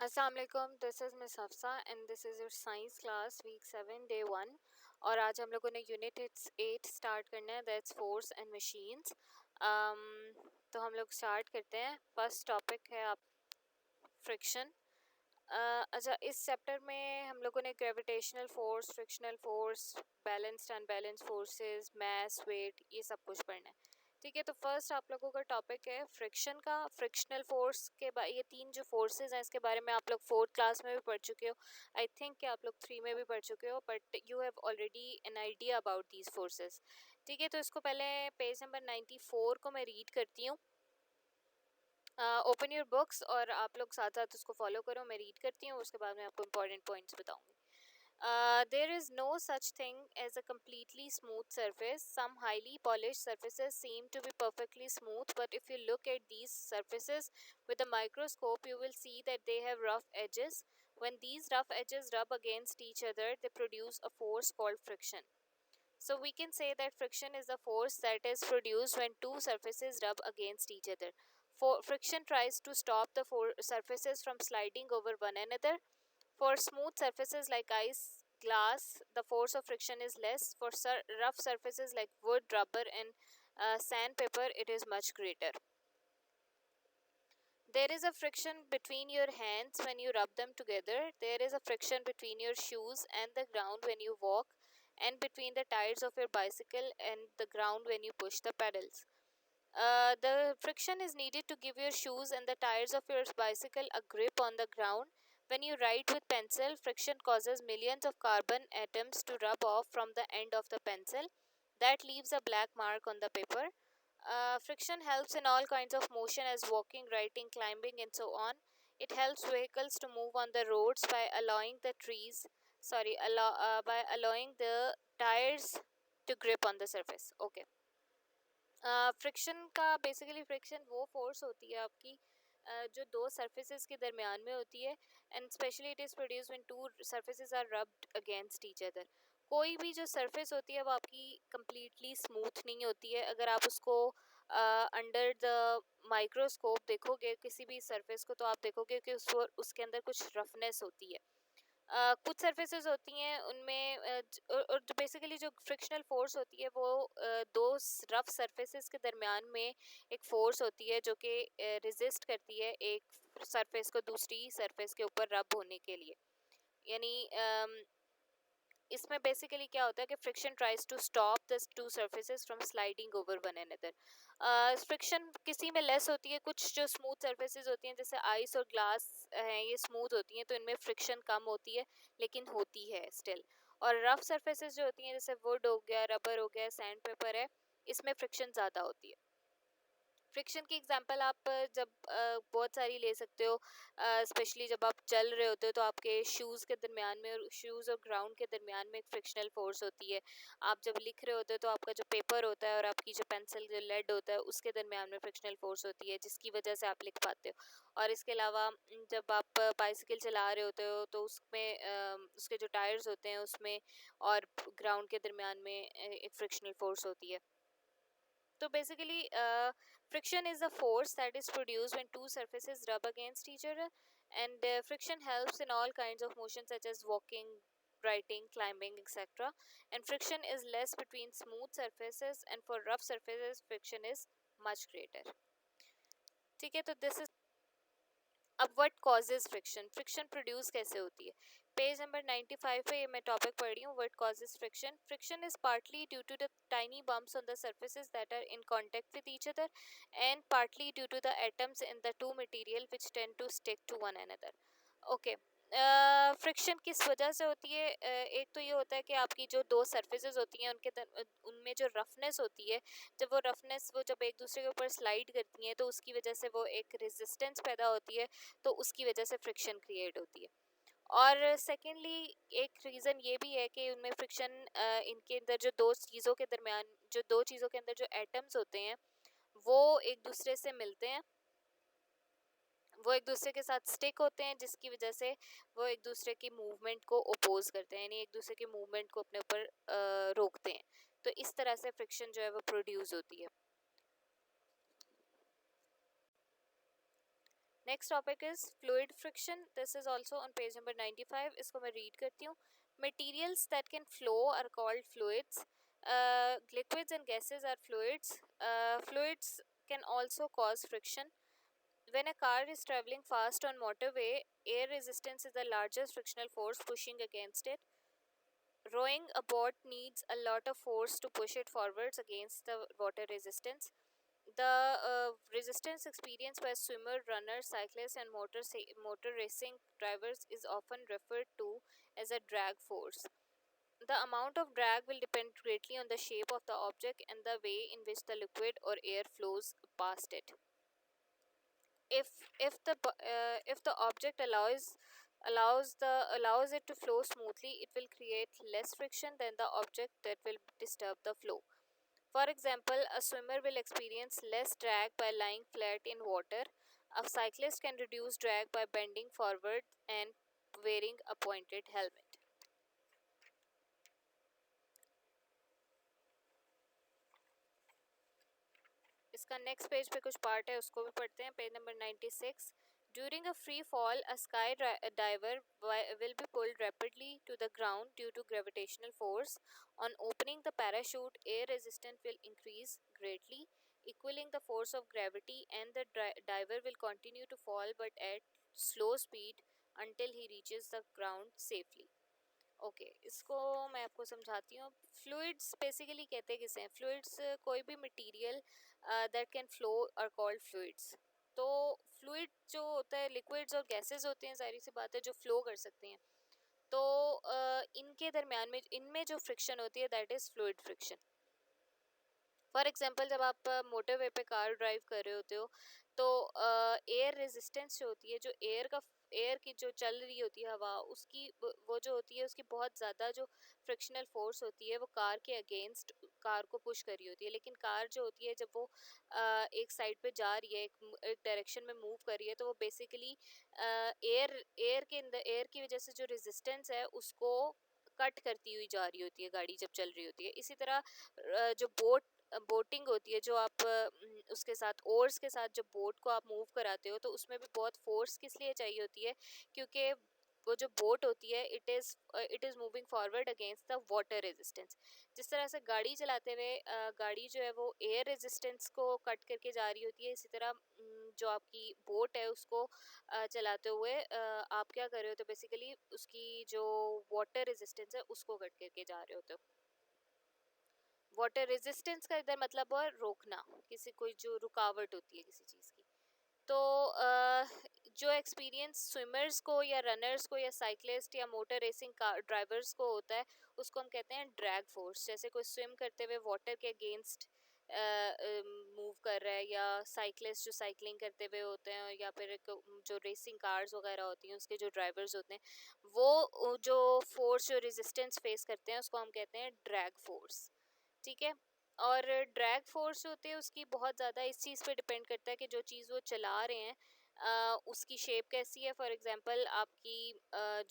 अस्सलाम वालेकुम, this is Miss Hafsa and this is your science class week 7 day 1। और आज हम लोगों ने यूनिट 8 स्टार्ट करना है, दैट्स फोर्स एंड मशीन्स। तो हम लोग स्टार्ट करते हैं। फर्स्ट टॉपिक है आप फ्रिक्शन। अच्छा, इस चैप्टर में हम लोगों ने gravitational force, frictional force, balanced unbalanced forces, mass, weight, ये सब कुछ पढ़ना है। ठीक है, तो फर्स्ट आप लोगों का टॉपिक है फ्रिक्शन का। फ्रिक्शनल फोर्स के ये तीन जो फोर्सेस हैं इसके बारे में आप लोग फोर्थ क्लास में भी पढ़ चुके हो। आई थिंक कि आप लोग 3 में भी पढ़ चुके हो, but you have already an idea about these forces. ठीक है, तो इसको पहले पेज नंबर 94 को मैं रीड करती हूँ। ओपन योर बुक्स और आप लोग साथ साथ उसको फॉलो करो। मैं रीड करती हूँ, उसके बाद मैं आपको इंपॉर्टेंट पॉइंट्स बताऊंगी। There is no such thing as a completely smooth surface. Some highly polished surfaces seem to be perfectly smooth, but if you look at these surfaces with a microscope, you will see that they have rough edges. When these rough edges rub against each other, they produce a force called friction. So we can say that friction is the force that is produced when two surfaces rub against each other. For friction tries to stop the surfaces from sliding over one another. For smooth surfaces like ice, glass, the force of friction is less. For rough surfaces like wood, rubber, and sandpaper, it is much greater. There is a friction between your hands when you rub them together. There is a friction between your shoes and the ground when you walk, and between the tires of your bicycle and the ground when you push the pedals. The friction is needed to give your shoes and the tires of your bicycle a grip on the ground. When you write with pencil, friction causes millions of carbon atoms to rub off from the end of the pencil. That leaves a black mark on the paper. Friction helps in all kinds of motion as walking, writing, climbing, and so on. It helps vehicles to move on the roads by allowing the by allowing the tires to grip on the surface. Okay. Friction का basically friction वो force होती है आपकी जो दो surfaces के दरमियान में होती है, and specially it is produce when two surfaces are rubbed against each other. कोई भी जो सरफेस होती है वो आपकी कम्प्लीटली स्मूथ नहीं होती है। अगर आप उसको अंडर द माइक्रोस्कोप देखोगे किसी भी सरफेस को, तो आप देखोगे कि उसके अंदर कुछ रफनेस होती है। कुछ सरफेसेस होती हैं उनमें और जो बेसिकली जो फ्रिक्शनल फोर्स होती है वो दो रफ सरफेसेस के दरमियान में एक फोर्स होती है जो कि रेजिस्ट करती है एक सरफेस को दूसरी सरफेस के ऊपर रब होने के लिए। यानी इसमें बेसिकली क्या होता है कि friction tries to stop the two surfaces from sliding over one another. Friction किसी में लेस होती है। कुछ जो स्मूथ सरफेसेस होती हैं जैसे आइस और ग्लास हैं, ये स्मूथ होती हैं तो इनमें फ्रिक्शन कम होती है, लेकिन होती है स्टिल। और रफ सरफेसेस जो होती हैं जैसे वुड हो गया, रबर हो गया, सैंड पेपर है, इसमें फ्रिक्शन ज़्यादा होती है। फ्रिक्शन की एग्जांपल आप जब बहुत सारी ले सकते हो, स्पेशली जब आप चल रहे होते हो तो आपके शूज़ के दरमियान में और शूज़ और ग्राउंड के दरमियान में एक फ्रिक्शनल फोर्स होती है। आप जब लिख रहे होते हो तो आपका जो पेपर होता है और आपकी जो पेंसिल जो लेड होता है उसके दरमियान में फ्रिक्शनल फोर्स होती है, जिसकी वजह से आप लिख पाते हो। और इसके अलावा जब आप बाइसिकल चला रहे होते हो तो उसमें उसके जो टायर्स होते हैं उसमें और ग्राउंड के दरमियान में एक फ्रिक्शनल फोर्स होती है। तो basically, friction is the force that is produced when two surfaces rub against each other, and friction helps in all kinds of motion such as walking, writing, climbing, etc. And friction is less between smooth surfaces, and for rough surfaces, friction is much greater. ठीक है, तो this is अब what causes friction, friction produce कैसे होती है। Page number 95 पे ये मैं टॉपिक पढ़ रही हूँ, what causes friction. Friction is partly due to the tiny bumps on the surfaces that are in contact with each other, and partly due to the atoms in the two material which tend to stick to one another. Okay, friction किस वजह से होती है। एक तो ये होता है कि आपकी जो दो सरफेसेस होती हैं उनमें जो रफनेस होती है, जब वो रफनेस वो जब एक दूसरे के ऊपर स्लाइड करती हैं तो उसकी वजह से वो एक रेजिस्टेंस पैदा होती है, तो उसकी वजह से फ्रिक्शन क्रिएट होती है। और सेकेंडली एक रीज़न ये भी है कि उनमें फ्रिक्शन इनके अंदर जो दो चीज़ों के दरमियान जो दो चीज़ों के अंदर जो एटम्स होते हैं वो एक दूसरे से मिलते हैं, वो एक दूसरे के साथ स्टिक होते हैं, जिसकी वजह से वो एक दूसरे की मूवमेंट को ओपोज करते हैं, यानी एक दूसरे की मूवमेंट को अपने ऊपर रोकते हैं। तो इस तरह से फ्रिक्शन जो है वो प्रोड्यूस होती है। Next topic is fluid friction. This is also on page number 95. इसको मैं रीड करती हूँ. Materials that can flow are called fluids. Liquids and gases are fluids. Fluids can also cause friction. When a car is traveling fast on motorway, air resistance is the largest frictional force pushing against it. Rowing a boat needs a lot of force to push it forwards against the water resistance. The resistance experienced by swimmer, runners, cyclists, and motor racing drivers is often referred to as a drag force. The amount of drag will depend greatly on the shape of the object and the way in which the liquid or air flows past it. If the object allows it to flow smoothly, it will create less friction than the object that will disturb the flow. For example, a swimmer will experience less drag by lying flat in water. A cyclist can reduce drag by bending forward and wearing a pointed helmet. इसका next page पे कुछ part है, उसको भी पढ़ते हैं. Page number 96. During a free fall, a diver will be pulled rapidly to the ground due to gravitational force. On opening the parachute, air resistance will increase greatly, equaling the force of gravity, and the diver will continue to fall but at slow speed until he reaches the ground safely. Okay इसको मैं आपको समझाती हूँ. Fluids basically कहते हैं किसे हैं. Fluids कोई भी material that can flow are called fluids. तो फ्लूइड जो होता है, लिक्विड्स और गैसेस होते हैं, सारी सी बात है, जो फ्लो कर सकते हैं. तो इनके दरमियान में इनमें जो फ्रिक्शन होती है that is fluid friction. For example, जब आप मोटरवे पे कार ड्राइव कर रहे होते हो तो एयर रेजिस्टेंस जो होती है, जो एयर की जो चल रही होती है हवा, उसकी वो जो होती है, उसकी बहुत ज़्यादा जो फ्रिक्शनल फोर्स होती है वो कार के अगेंस्ट कार को पुश कर रही होती है. लेकिन कार जो होती है, जब वो एक साइड पे जा रही है, एक डायरेक्शन में मूव कर रही है, तो वो बेसिकली एयर की वजह से जो रेजिस्टेंस है उसको कट करती हुई जा रही होती है गाड़ी जब चल रही होती है. इसी तरह जो बोटिंग होती है, जो आप उसके साथ ओर्स के साथ जब बोट को आप मूव कराते हो, तो उसमें भी बहुत फोर्स किस लिए चाहिए होती है, क्योंकि वो जो बोट होती है it is moving forward against the water resistance. जिस तरह से गाड़ी चलाते हुए गाड़ी जो है वो एयर रेजिस्टेंस को कट करके जा रही होती है, इसी तरह जो आपकी बोट है उसको चलाते हुए आप क्या कर रहे हो, तो बेसिकली उसकी जो वाटर रेजिस्टेंस है उसको कट करके जा रहे होते हो. वाटर रेजिस्टेंस का इधर मतलब है रोकना, किसी कोई जो रुकावट होती है किसी चीज़ की. तो जो एक्सपीरियंस स्विमर्स को या रनर्स को या साइकिलिस्ट या मोटर रेसिंग कार ड्राइवर्स को होता है, उसको हम कहते हैं ड्रैग फोर्स. जैसे कोई स्विम करते हुए वाटर के अगेंस्ट मूव कर रहा है, या साइकिलिस्ट जो साइकिलिंग करते हुए होते हैं, या फिर जो रेसिंग कार्स वगैरह होती हैं उसके जो ड्राइवर्स होते हैं, वो जो फोर्स जो रेजिस्टेंस फेस करते हैं उसको हम कहते हैं ड्रैग फोर्स. ठीक है. और ड्रैग फोर्स होती है उसकी बहुत ज़्यादा इस चीज़ पे डिपेंड करता है कि जो चीज़ वो चला रहे हैं उसकी शेप कैसी है. फॉर एग्जांपल, आपकी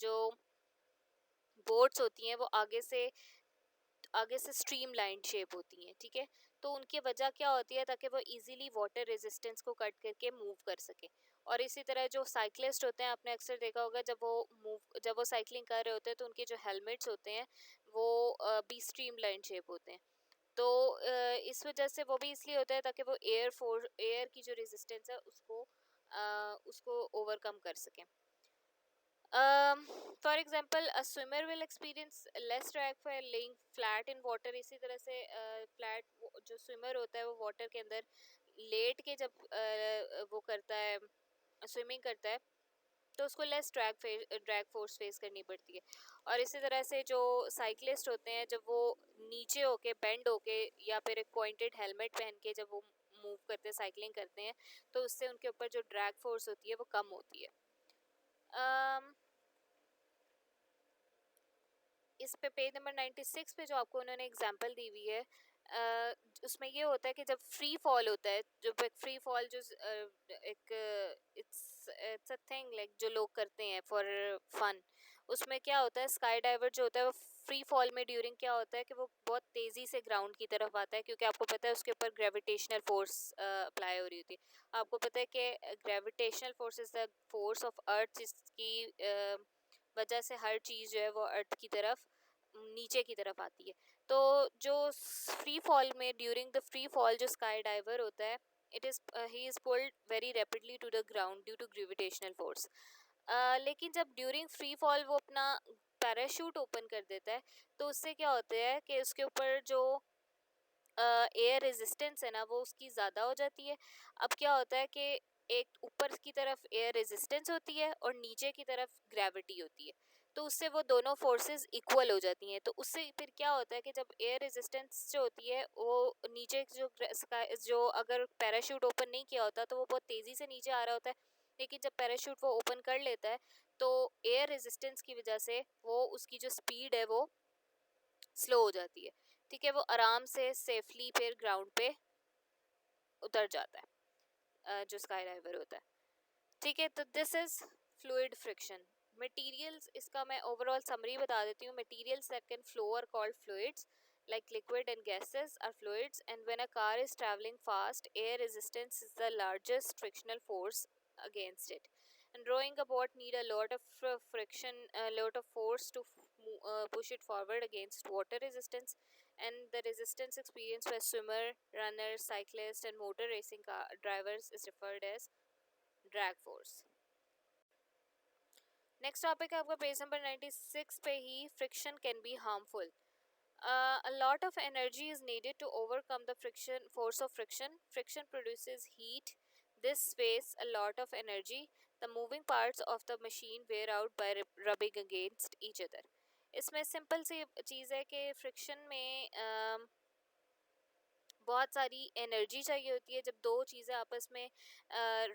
जो बोट्स होती हैं वो आगे से स्ट्रीम लाइन शेप होती हैं. ठीक है. तो उनकी वजह क्या होती है, ताकि वो इजीली वाटर रेजिस्टेंस को कट करके मूव कर सके. और इसी तरह जो साइकिलिस्ट होते हैं, आपने अक्सर देखा होगा, जब वो साइकिलिंग कर रहे होते हैं तो उनके जो हेलमेट्स होते हैं वो भी स्ट्रीम लाइन शेप होते हैं. तो इस वजह से वो भी इसलिए होता है ताकि वो एयर की जो रेजिस्टेंस है उसको ओवरकम कर सकें. For example, a swimmer will experience less drag for laying flat in water. इसी तरह से फ्लैट जो स्विमर होता है वो वाटर के अंदर लेट के जब वो करता है, स्विमिंग करता है, तो उसको लेस ड्रैग फोर्स फेस करनी पड़ती है. और इसी तरह से जो साइकिलिस्ट होते हैं, जब वो नीचे होके बेंड होके या फिर एक पॉइंटेड हेलमेट पहन के जब वो मूव करते हैं, साइकिलिंग करते हैं, तो उससे उनके ऊपर जो ड्रैग फोर्स होती है वो कम होती है. इस पे पेज नंबर 96 पे जो आपको उन्होंने एग्जांपल दी हुई है, उसमें ये होता है कि जब फ्री फॉल होता है, जब एक फ्री फॉल जो एक इट्स अ थिंग लाइक जो लोग करते हैं फॉर फन, उसमें क्या होता है, स्काई डाइवर जो होता है वो फ्री फॉल में ड्यूरिंग क्या होता है कि वो बहुत तेज़ी से ग्राउंड की तरफ आता है, क्योंकि आपको पता है उसके ऊपर ग्रेविटेशनल फोर्स अप्लाई हो रही होती है। आपको पता है कि gravitational force is the force of earth, जिसकी वजह से हर चीज़ जो है वो अर्थ की तरफ नीचे की तरफ आती है। तो जो फ्री फॉल में ड्यूरिंग द फ्री फॉल जो स्काई डाइवर होता है, it is he is pulled very rapidly to the ground due to gravitational force. लेकिन जब ड्यूरिंग फ्री फॉल वो अपना पैराशूट ओपन कर देता है, तो उससे क्या होता है कि उसके ऊपर जो एयर रेजिस्टेंस है ना वो उसकी ज़्यादा हो जाती है। अब क्या होता है कि एक ऊपर की तरफ एयर रेजिस्टेंस होती है और नीचे की तरफ ग्रेविटी होती है, तो उससे वो दोनों फोर्सेस इक्वल हो जाती हैं। तो उससे फिर क्या होता है कि जब एयर रेजिस्टेंस जो होती है वो नीचे जो अगर पैराशूट ओपन नहीं किया होता तो वो बहुत तेज़ी से नीचे आ रहा होता है, लेकिन जब पैराशूट वो ओपन कर लेता है तो एयर रेजिस्टेंस की वजह से वो उसकी जो स्पीड है वो स्लो हो जाती है। ठीक है, वो आराम से सेफली फिर ग्राउंड पे उतर जाता है, जो स्काई डाइवर होता है। ठीक है, तो this is fluid friction. Materials, इसका मैं ओवरऑल समरी बता देती हूँ। Materials that can flow are called fluids, like liquid and gases are fluids, and when a car is traveling fast, air resistance is the largest frictional force against it, and rowing a boat need a lot of friction, a lot of force to push it forward against water resistance, and the resistance experienced by swimmer, runners, cyclists, and motor racing car drivers is referred as drag force. Next topic है आपका page number 96 पे ही, friction can be harmful. A lot of energy is needed to overcome the friction force of friction. Friction produces heat. This wastes a lot of energy. The moving parts of the machine wear out by rubbing against each other. इसमें simple सी चीज़ है कि friction में बहुत सारी energy चाहिए होती है। जब दो चीज़ें आपस में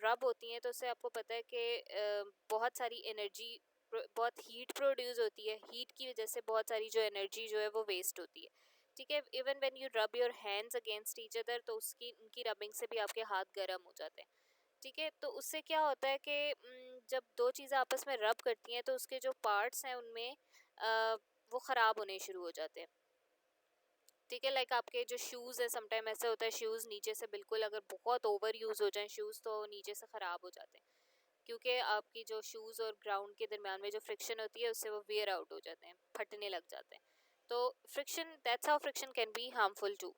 रब होती हैं तो उससे आपको पता है कि बहुत सारी एनर्जी, बहुत हीट प्रोड्यूस होती है। हीट की वजह से बहुत सारी जो एनर्जी जो है वो वेस्ट होती है। ठीक है, even when you rub your hands against each other, तो उसकी उनकी रबिंग से भी आपके हाथ गर्म हो जाते हैं। ठीक है, तो उससे क्या होता है कि जब दो चीज़ें आपस में रब करती हैं तो उसके जो पार्ट्स हैं उनमें वो ख़राब होने शुरू हो जाते हैं। ठीक है, लाइक आपके जो शूज़ है, समटाइम ऐसा होता है शूज़ नीचे से बिल्कुल अगर बहुत ओवर यूज़ हो जाए शूज़ तो नीचे से ख़राब हो जाते हैं, क्योंकि आपकी जो शूज़ और ग्राउंड के दरमियान में जो फ्रिक्शन होती है उससे वो वेयर आउट हो जाते हैं, फटने लग जाते हैं। तो friction, that's how friction can be harmful too.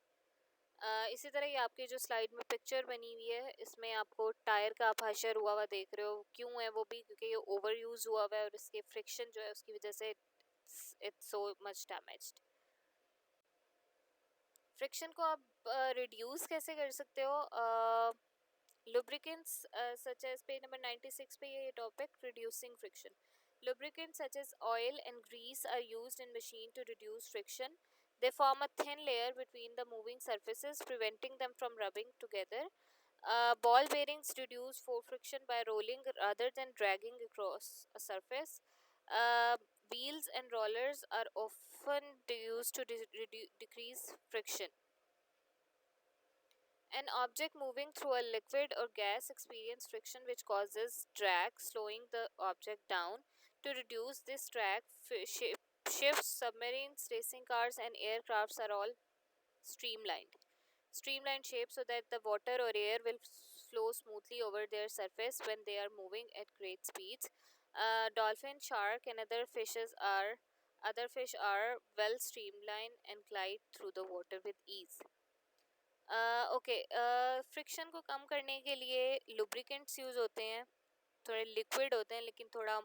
इसी तरह ये आपकी जो स्लाइड में पिक्चर बनी हुई है, इसमें आपको टायर का आप हशर हुआ हुआ देख रहे हो। क्यों है वो भी? क्योंकि ये ओवर यूज़ हुआ हुआ है और इसके फ्रिक्शन जो है उसकी वजह से it's so much damaged. Friction को आप रिड्यूस कैसे कर सकते हो? lubricants such as page number 96 पे ये topic, reducing friction. Lubricants such as oil and grease are used in machine to reduce friction. They form a thin layer between the moving surfaces, preventing them from rubbing together. Ball bearings reduce friction by rolling rather than dragging across a surface. Uh, Wheels and rollers are often used to decrease friction. An object moving through a liquid or gas experiences friction which causes drag, slowing the object down. To reduce this drag, ships, submarines, racing cars, and aircrafts are all streamlined. Streamlined shape so that the water or air will flow smoothly over their surface when they are moving at great speeds. Dolphin, shark, and other fish are well streamlined and glide through the water with ease. Okay, friction को कम करने के लिए lubricants use होते हैं, थोड़े liquid होते हैं लेकिन थोड़ा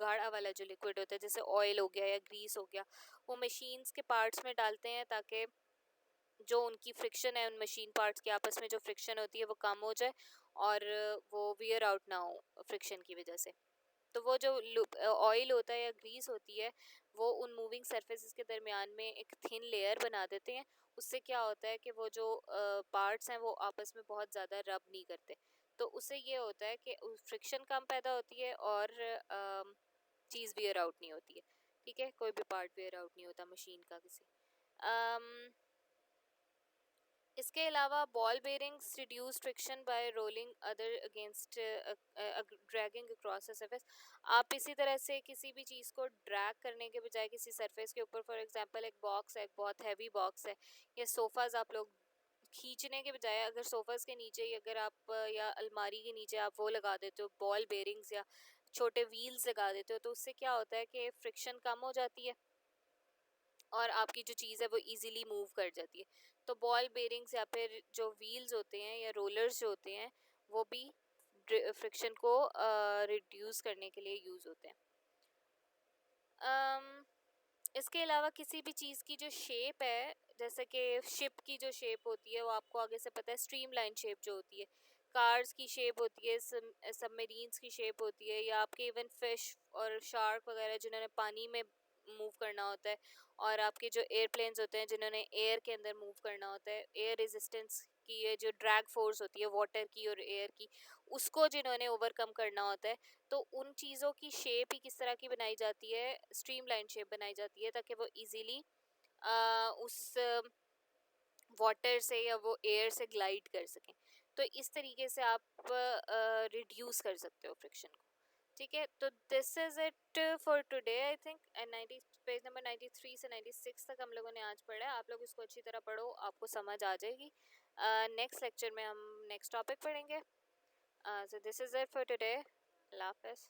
गाढ़ा वाला जो लिक्विड होता है, जैसे ऑयल हो गया या ग्रीस हो गया, वो मशीन्स के पार्ट्स में डालते हैं ताकि जो उनकी फ्रिक्शन है, उन मशीन पार्ट्स के आपस में जो फ्रिक्शन होती है वो कम हो जाए और वो वियर आउट ना हो फ्रिक्शन की वजह से। तो वो जो ऑयल होता है या ग्रीस होती है वो उन मूविंग सरफेसेस के दरमियान में एक थिन लेयर बना देते हैं। उससे क्या होता है कि वो जो पार्ट्स हैं वो आपस में बहुत ज़्यादा रब नहीं करते, तो उससे ये होता है कि फ्रिक्शन कम पैदा होती है और चीज़ वियर आउट नहीं होती है। ठीक है, कोई भी पार्ट वियर आउट नहीं होता मशीन का किसी। इसके अलावा ball bearings reduce friction bye rolling other against dragging across the surface. आप इसी तरह से किसी भी चीज़ को ड्रैग करने के बजाय किसी सरफेस के ऊपर, फॉर एग्जांपल एक बॉक्स है, एक बहुत हैवी बॉक्स है, या सोफ़ाज आप लोग खींचने के बजाय अगर सोफ़ाज के नीचे ही अगर आप या अलमारी के नीचे आप वो लगा देते हो बॉल बेरिंग्स या छोटे व्हील्स लगा देते हो, तो उससे क्या होता है कि फ्रिक्शन कम हो जाती है और आपकी जो चीज़ है वो इजीली मूव कर जाती है। तो बॉल बेरिंग्स या फिर जो व्हील्स होते हैं या रोलर्स जो होते हैं वो भी फ्रिक्शन को रिड्यूस करने के लिए यूज़ होते हैं। इसके अलावा किसी भी चीज़ की जो शेप है, जैसे कि शिप की जो शेप होती है वो आपको आगे से पता है, स्ट्रीमलाइन शेप जो होती है, कार्स की शेप होती है, सबमरीन्स की शेप होती है, या आपके इवन फिश और शार्क वगैरह जिन्होंने पानी में मूव करना होता है, और आपके जो एयरप्लेन्स होते हैं जिन्होंने एयर के अंदर मूव करना होता है, एयर रेजिस्टेंस की ये जो ड्रैग फोर्स होती है वाटर की और एयर की, उसको जिन्होंने ओवरकम करना होता है, तो उन चीज़ों की शेप ही किस तरह की बनाई जाती है, स्ट्रीमलाइन शेप बनाई जाती है, ताकि वो इजीली उस वाटर से या वो एयर से ग्लाइड कर सकें। तो इस तरीके से आप रिड्यूस कर सकते हो फ्रिक्शन को। ठीक है, तो this is it for today I think. And 90 page number 93 से 96 तक हम लोगों ने आज पढ़ा है। आप लोग इसको अच्छी तरह पढ़ो, आपको समझ आ जाएगी। नेक्स्ट लेक्चर में हम नेक्स्ट टॉपिक पढ़ेंगे। So this is it for today. अल्लाह हाफिज़।